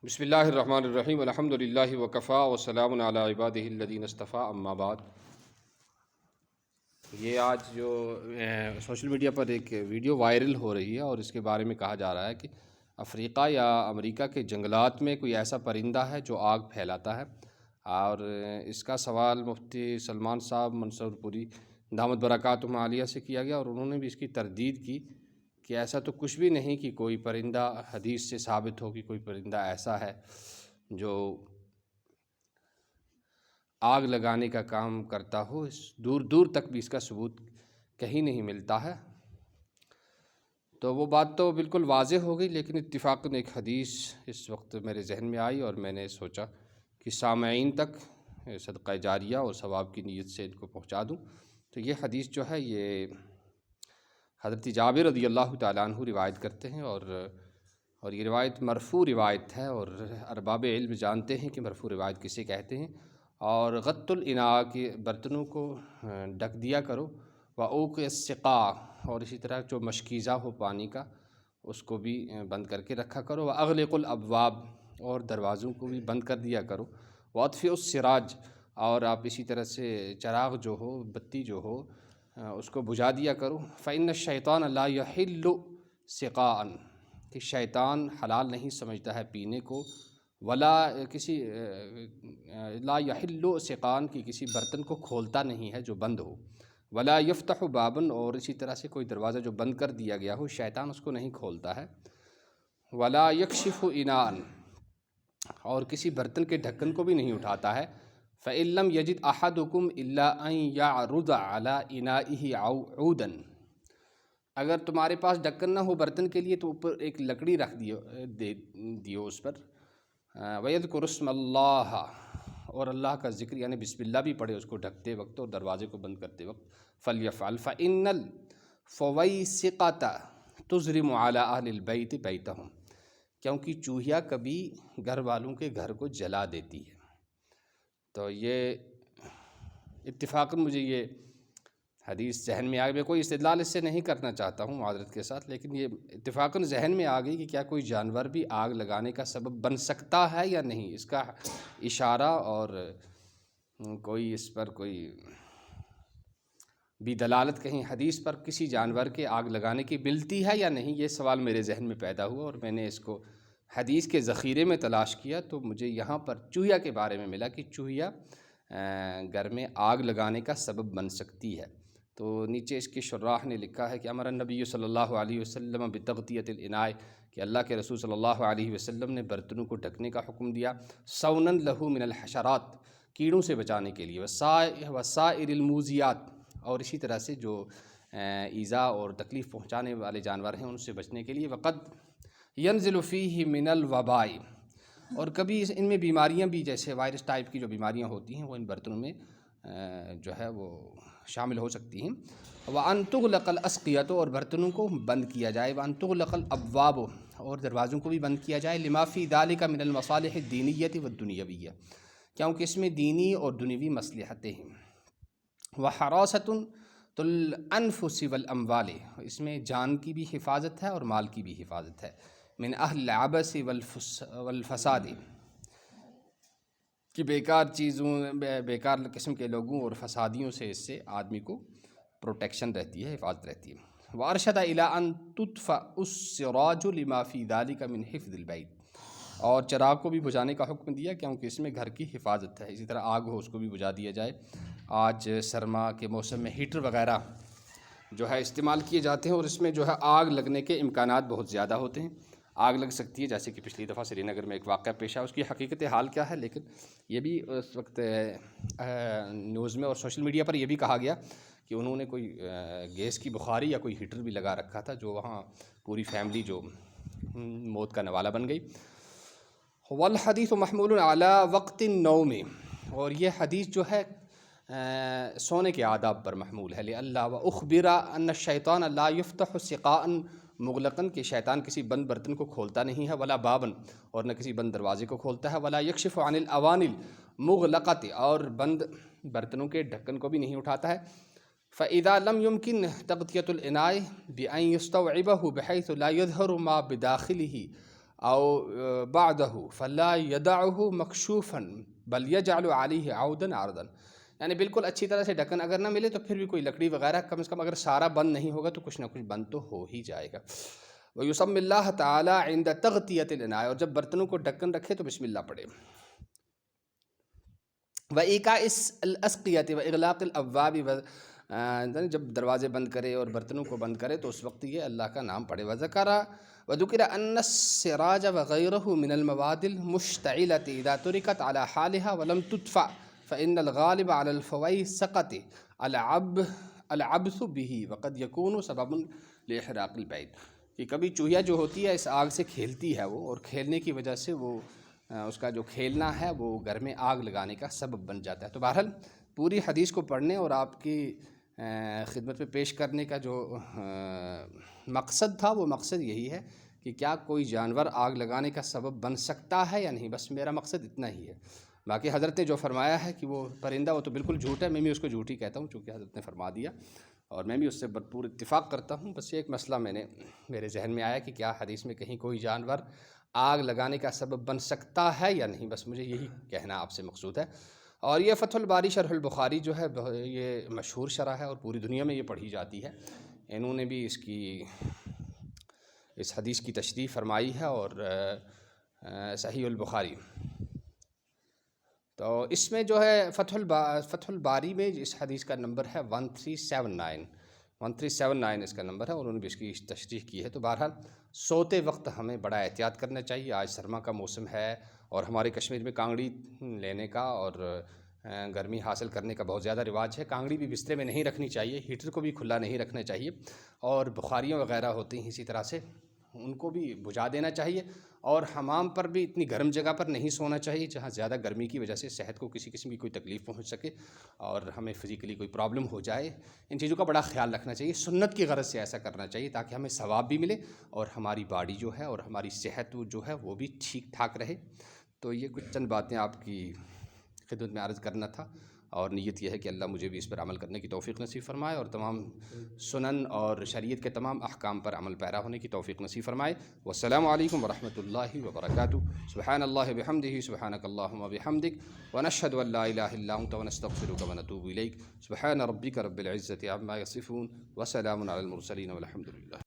بسم اللہ الرحمن الرحیم الحمد للہ وکفا وسلام علی عبادہ الذین اصطفیٰ اما بعد۔ یہ آج جو سوشل میڈیا پر ایک ویڈیو وائرل ہو رہی ہے اور اس کے بارے میں کہا جا رہا ہے کہ افریقہ یا امریکہ کے جنگلات میں کوئی ایسا پرندہ ہے جو آگ پھیلاتا ہے، اور اس کا سوال مفتی سلمان صاحب منصور پوری دامت برکاتہم عالیہ سے کیا گیا، اور انہوں نے بھی اس کی تردید کی کہ ایسا تو کچھ بھی نہیں کہ کوئی پرندہ حدیث سے ثابت ہو کہ کوئی پرندہ ایسا ہے جو آگ لگانے کا کام کرتا ہو۔ اس دور دور تک بھی اس کا ثبوت کہیں نہیں ملتا ہے۔ تو وہ بات تو بالکل واضح ہو گئی، لیکن اتفاقاً ایک حدیث اس وقت میرے ذہن میں آئی اور میں نے سوچا کہ سامعین تک صدقہ جاریہ اور ثواب کی نیت سے ان کو پہنچا دوں۔ تو یہ حدیث جو ہے یہ حضرت جابر رضی اللہ تعالیٰ عنہ روایت کرتے ہیں، اور یہ روایت مرفوع روایت ہے، اور ارباب علم جانتے ہیں کہ مرفوع روایت کسے کہتے ہیں۔ اور غط الاناء کے برتنوں کو ڈھک دیا کرو، وعوق السقاء، اور اسی طرح جو مشکیزہ ہو پانی کا اس کو بھی بند کر کے رکھا کرو، واغلق الابواب، اور دروازوں کو بھی بند کر دیا کرو، واطفئ السراج، اور آپ اسی طرح سے چراغ جو ہو، بتی جو ہو، اس کو بجھا دیا کرو۔ فإن الشیطان لا یحل سقاء، کہ شیطان حلال نہیں سمجھتا ہے پینے کو، ولا کسی لا یحل سقاء، کی کسی برتن کو کھولتا نہیں ہے جو بند ہو، ولا یفتح بابا، اور اسی طرح سے کوئی دروازہ جو بند کر دیا گیا ہو شیطان اس کو نہیں کھولتا ہے، ولا یکشف اناء، اور کسی برتن کے ڈھکن کو بھی نہیں اٹھاتا ہے۔ فإن لم یجد احدکم الا ان یعرض علی انائہ عودا، اگر تمہارے پاس ڈھکن نہ ہو برتن کے لیے تو اوپر ایک لکڑی رکھ دیو اس پر، وَيَذْكُرُ اسْمَ اللّٰهَ، اور اللہ کا ذکر یعنی بسم اللہ بھی پڑھے اس کو ڈھکتے وقت اور دروازے کو بند کرتے وقت۔ فَلْيَفْعَلْ فَإِنَّ الْفَوَيْسِقَةَ تُظْلِمُ عَلَىٰ أَهْلِ الْبَيْتِ بَيْتَهُمْ، کیونکہ چوہیا کبھی گھر والوں کے گھر کو جلا دیتی ہے۔ تو یہ اتفاقاً مجھے یہ حدیث ذہن میں آ گئی، میں کوئی استدلال اس سے نہیں کرنا چاہتا ہوں معذرت کے ساتھ، لیکن یہ اتفاقاً ذہن میں آ گئی کہ کیا کوئی جانور بھی آگ لگانے کا سبب بن سکتا ہے یا نہیں، اس کا اشارہ اور کوئی اس پر کوئی بھی دلالت کہیں حدیث پر کسی جانور کے آگ لگانے کی ملتی ہے یا نہیں، یہ سوال میرے ذہن میں پیدا ہوا، اور میں نے اس کو حدیث کے ذخیرے میں تلاش کیا تو مجھے یہاں پر چوہیا کے بارے میں ملا کہ چوہیا گھر میں آگ لگانے کا سبب بن سکتی ہے۔ تو نیچے اس کے شراح نے لکھا ہے کہ امر النبی صلی اللہ علیہ وسلم بتغطیۃ الاناء، کہ اللہ کے رسول صلی اللہ علیہ وسلم نے برتنوں کو ڈھکنے کا حکم دیا، صونا لہ من الحشرات، کیڑوں سے بچانے کے لیے، وسائر الموذیات، اور اسی طرح سے جو ایذا اور تکلیف پہنچانے والے جانور ہیں ان سے بچنے کے لیے، وقد ینزل فیہ من الوباء، اور کبھی ان میں بیماریاں بھی جیسے وائرس ٹائپ کی جو بیماریاں ہوتی ہیں وہ ان برتنوں میں جو ہے وہ شامل ہو سکتی ہیں۔ وَأَن تُغْلَقَ الْأَسْقِيَةُ، اور برتنوں کو بند کیا جائے، وَأَن تُغْلَقَ الْأَبْوَابُ، اور دروازوں کو بھی بند کیا جائے، لِمَا فِي ذَلِكَ مِنَ الْمَصَالِحِ الدِّينِيَّةِ وَالدُّنْيَوِيَّةِ، کیونکہ اس میں دینی اور دنیوی مصلحتیں ہیں۔ وَحَرَاسَةُ الْأَنفُسِ وَالْأَمْوَالِ، اس میں جان کی بھی حفاظت ہے اور مال کی بھی حفاظت ہے، من اہل العبث والفساد، کہ بیکار چیزوں بیکار قسم کے لوگوں اور فسادیوں سے اس سے آدمی کو پروٹیکشن رہتی ہے، حفاظت رہتی ہے۔ وَأَرْشَدَ إِلَىٰ أَن تُطْفَأُ السِّرَاجُ لِمَا فِي ذَلِكَ مِنْ حِفْظِ الْبَيْتِ، اور چراغ کو بھی بجھانے کا حکم دیا کیونکہ اس میں گھر کی حفاظت ہے۔ اسی طرح آگ ہو اس کو بھی بجھا دیا جائے۔ آج سرما کے موسم میں ہیٹر وغیرہ جو ہے استعمال کیے جاتے ہیں، اور اس میں جو ہے آگ لگنے کے امکانات بہت زیادہ ہوتے ہیں، آگ لگ سکتی ہے، جیسے کہ پچھلی دفعہ سری نگر میں ایک واقعہ پیش آیا، اس کی حقیقت حال کیا ہے، لیکن یہ بھی اس وقت نیوز میں اور سوشل میڈیا پر یہ بھی کہا گیا کہ انہوں نے کوئی گیس کی بخاری یا کوئی ہیٹر بھی لگا رکھا تھا، جو وہاں پوری فیملی جو موت کا نوالہ بن گئی۔ والحدیث محمول علی وقت النوم، اور یہ حدیث جو ہے سونے کے آداب پر محمول ہے، لِأَلَّا وَأُخْبِرَ أَنَّ الشَّيْطَانَ لَا يُفْتَحُ سِقَاءً مُغْلَقًا، کہ شیطان کسی بند برتن کو کھولتا نہیں ہے، ولا بابًا، اور نہ کسی بند دروازے کو کھولتا ہے، ولا یکشف عن الاوانِ المغلقۃ، اور بند برتنوں کے ڈھکن کو بھی نہیں اٹھاتا ہے۔ فَإِذَا لَمْ يُمْكِنْ تَغْطِيَةُ الْإِنَاءِ بِأَنْ يُسْتَوْعِبَهُ بِحَيْثُ لَا يَظْهَرُ مَا بِدَاخِلِهِ او بعدہ فلا یدعہ مکشوفا بل یجعل علیہ عودا عرضا، یعنی بالکل اچھی طرح سے ڈھکن اگر نہ ملے تو پھر بھی کوئی لکڑی وغیرہ کم از کم اگر سارا بند نہیں ہوگا تو کچھ نہ کچھ بند تو ہو ہی جائے گا۔ وَيُسَمِّ اللَّهَ تَعَالَى عِنْدَ تَغْطِيَةِ الْإِنَاءِ، اور جب برتنوں کو ڈھکن رکھے تو بسم اللہ پڑھے۔ وَإِيقَاءِ الْأَسْقِيَةِ وَإِغْلَاقِ الْأَبْوَابِ، جب دروازے بند کرے اور برتنوں کو بند کرے تو اس وقت یہ اللہ کا نام پڑھے۔ وذكر أن السراج وغيره من المواد المشتعلة إذا تركت على حالها ولم تدفع فإن الغالب على الفويسقة العبث به وقد يكون سبب لإحراق البيت، کہ کبھی چوہیا جو ہوتی ہے اس آگ سے کھیلتی ہے وہ، اور کھیلنے کی وجہ سے وہ اس کا جو کھیلنا ہے وہ گھر میں آگ لگانے کا سبب بن جاتا ہے۔ تو بہرحال پوری حدیث کو پڑھنے اور آپ کی خدمت میں پیش کرنے کا جو مقصد تھا وہ مقصد یہی ہے کہ کیا کوئی جانور آگ لگانے کا سبب بن سکتا ہے یا نہیں، بس میرا مقصد اتنا ہی ہے۔ باقی حضرت نے جو فرمایا ہے کہ وہ پرندہ وہ تو بالکل جھوٹ ہے، میں بھی اس کو جھوٹ ہی کہتا ہوں چونکہ حضرت نے فرما دیا، اور میں بھی اس سے بھرپور اتفاق کرتا ہوں۔ بس یہ ایک مسئلہ میرے ذہن میں آیا کہ کیا حدیث میں کہیں کوئی جانور آگ لگانے کا سبب بن سکتا ہے یا نہیں، بس مجھے یہی کہنا آپ سے مقصود ہے۔ اور یہ فتح الباری شرح البخاری جو ہے یہ مشہور شرح ہے اور پوری دنیا میں یہ پڑھی جاتی ہے۔ انہوں نے بھی اس حدیث کی تشریح فرمائی ہے، اور صحیح البخاری، تو اس میں جو ہے فتح الباری میں اس حدیث کا نمبر ہے 1379 اس کا نمبر ہے، اور انہوں نے بھی اس کی تشریح کی ہے۔ تو بہرحال سوتے وقت ہمیں بڑا احتیاط کرنا چاہیے۔ آج سرما کا موسم ہے اور ہمارے کشمیر میں کانگڑی لینے کا اور گرمی حاصل کرنے کا بہت زیادہ رواج ہے۔ کانگڑی بھی بسترے میں نہیں رکھنی چاہیے، ہیٹر کو بھی کھلا نہیں رکھنا چاہیے، اور بخاریاں وغیرہ ہوتی ہیں اسی طرح سے ان کو بھی بجھا دینا چاہیے، اور حمام پر بھی اتنی گرم جگہ پر نہیں سونا چاہیے جہاں زیادہ گرمی کی وجہ سے صحت کو کسی قسم کی کوئی تکلیف پہنچ سکے اور ہمیں فزیکلی کوئی پرابلم ہو جائے۔ ان چیزوں کا بڑا خیال رکھنا چاہیے، سنت کی غرض سے ایسا کرنا چاہیے تاکہ ہمیں ثواب بھی ملے اور ہماری باڈی جو ہے اور ہماری صحت جو ہے وہ بھی ٹھیک ٹھاک رہے۔ تو یہ کچھ چند باتیں آپ کی خدمت میں عرض کرنا تھا، اور نیت یہ ہے کہ اللہ مجھے بھی اس پر عمل کرنے کی توفیق نصیب فرمائے اور تمام سنن اور شریعت کے تمام احکام پر عمل پیرا ہونے کی توفیق نصیب فرمائے۔ والسلام علیکم ورحمۃ اللہ وبرکاتہ۔ سبحان اللہ بحمدہ، سبحانک اللہم وبحمدک، ونشہد ان لا الہ الا انت ونستغفرک ونتوب الیک۔ سبحان ربک رب العزۃ عما یصفون، وسلام علی المرسلین والحمد للہ۔